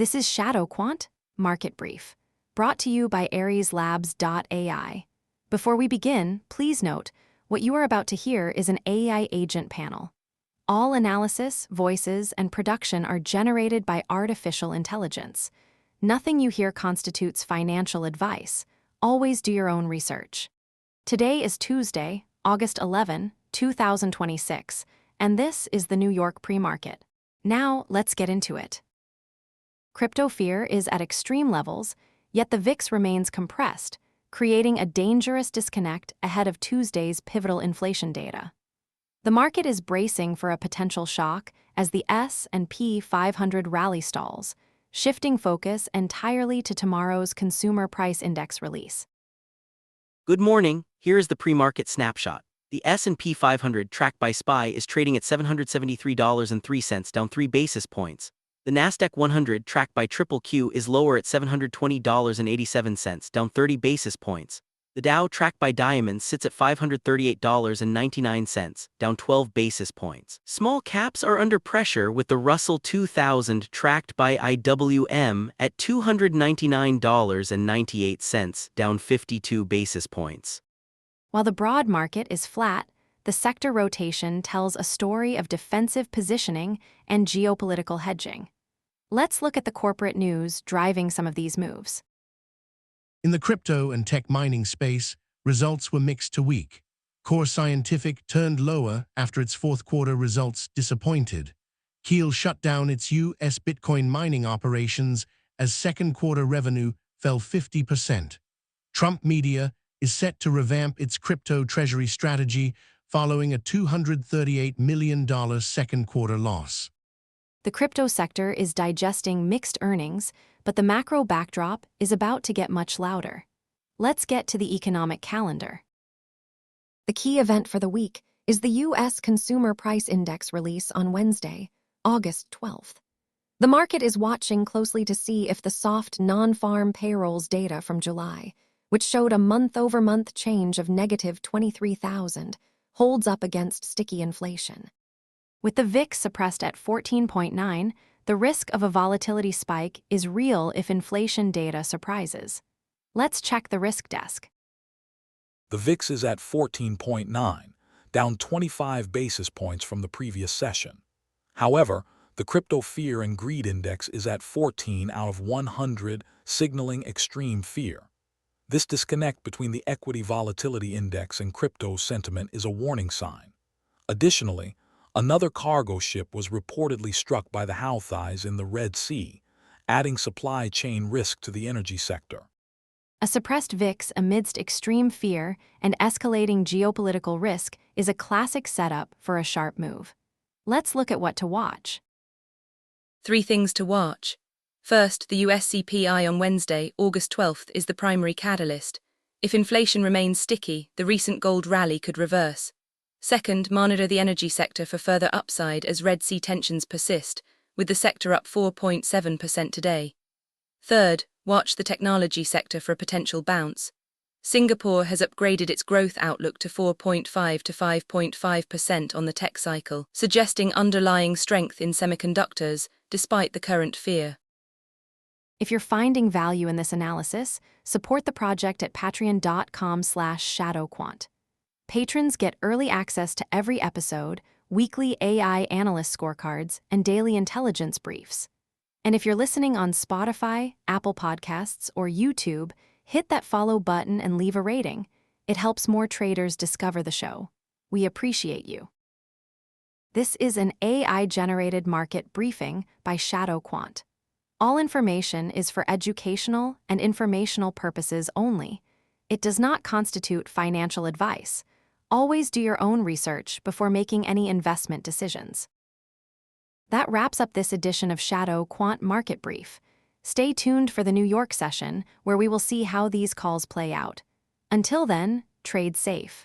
This is ShadowQuant, Market Brief, brought to you by AresLabs.ai. Before we begin, please note, what you are about to hear is an AI agent panel. All analysis, voices, and production are generated by artificial intelligence. Nothing you hear constitutes financial advice. Always do your own research. Today is Tuesday, August 11, 2026, and this is the New York pre-market. Now, let's get into it. Crypto fear is at extreme levels, yet the VIX remains compressed, creating a dangerous disconnect ahead of Tuesday's pivotal inflation data. The market is bracing for a potential shock as the S&P 500 rally stalls, shifting focus entirely to tomorrow's Consumer Price Index release. Good morning, here is the pre-market snapshot. The S&P 500 tracked by SPY is trading at $773.03, down 3 basis points. The Nasdaq 100 tracked by QQQ is lower at $720.87, down 30 basis points. The Dow tracked by Diamonds sits at $538.99, down 12 basis points. Small caps are under pressure with the Russell 2000 tracked by IWM at $299.98, down 52 basis points. While the broad market is flat, the sector rotation tells a story of defensive positioning and geopolitical hedging. Let's look at the corporate news driving some of these moves. In the crypto and tech mining space, results were mixed to weak. Core Scientific turned lower after its fourth quarter results disappointed. Keel shut down its U.S. Bitcoin mining operations as second quarter revenue fell 50%. Trump Media is set to revamp its crypto treasury strategy following a $238 million second quarter loss. The crypto sector is digesting mixed earnings, but the macro backdrop is about to get much louder. Let's get to the economic calendar. The key event for the week is the U.S. Consumer Price Index release on Wednesday, August 12th. The market is watching closely to see if the soft non-farm payrolls data from July, which showed a month-over-month change of negative 23,000, holds up against sticky inflation. With the VIX suppressed at 14.9, the risk of a volatility spike is real if inflation data surprises. Let's check the risk desk. The VIX is at 14.9, down 25 basis points from the previous session. However, the crypto fear and greed index is at 14 out of 100, signaling extreme fear. This disconnect between the equity volatility index and crypto sentiment is a warning sign. Additionally, another cargo ship was reportedly struck by the Houthis in the Red Sea, adding supply chain risk to the energy sector. A suppressed VIX amidst extreme fear and escalating geopolitical risk is a classic setup for a sharp move. Let's look at what to watch. 3 things to watch. First, the US CPI on Wednesday, August 12th, is the primary catalyst. If inflation remains sticky, the recent gold rally could reverse. Second, monitor the energy sector for further upside as Red Sea tensions persist, with the sector up 4.7% today. Third, watch the technology sector for a potential bounce. Singapore has upgraded its growth outlook to 4.5 to 5.5% on the tech cycle, suggesting underlying strength in semiconductors despite the current fear. If you're finding value in this analysis, support the project at patreon.com/ShadowQuant. Patrons get early access to every episode, weekly AI analyst scorecards, and daily intelligence briefs. And if you're listening on Spotify, Apple Podcasts, or YouTube, hit that follow button and leave a rating. It helps more traders discover the show. We appreciate you. This is an AI-generated market briefing by ShadowQuant. All information is for educational and informational purposes only. It does not constitute financial advice. Always do your own research before making any investment decisions. That wraps up this edition of ShadowQuant Market Brief. Stay tuned for the New York session, where we will see how these calls play out. Until then, trade safe.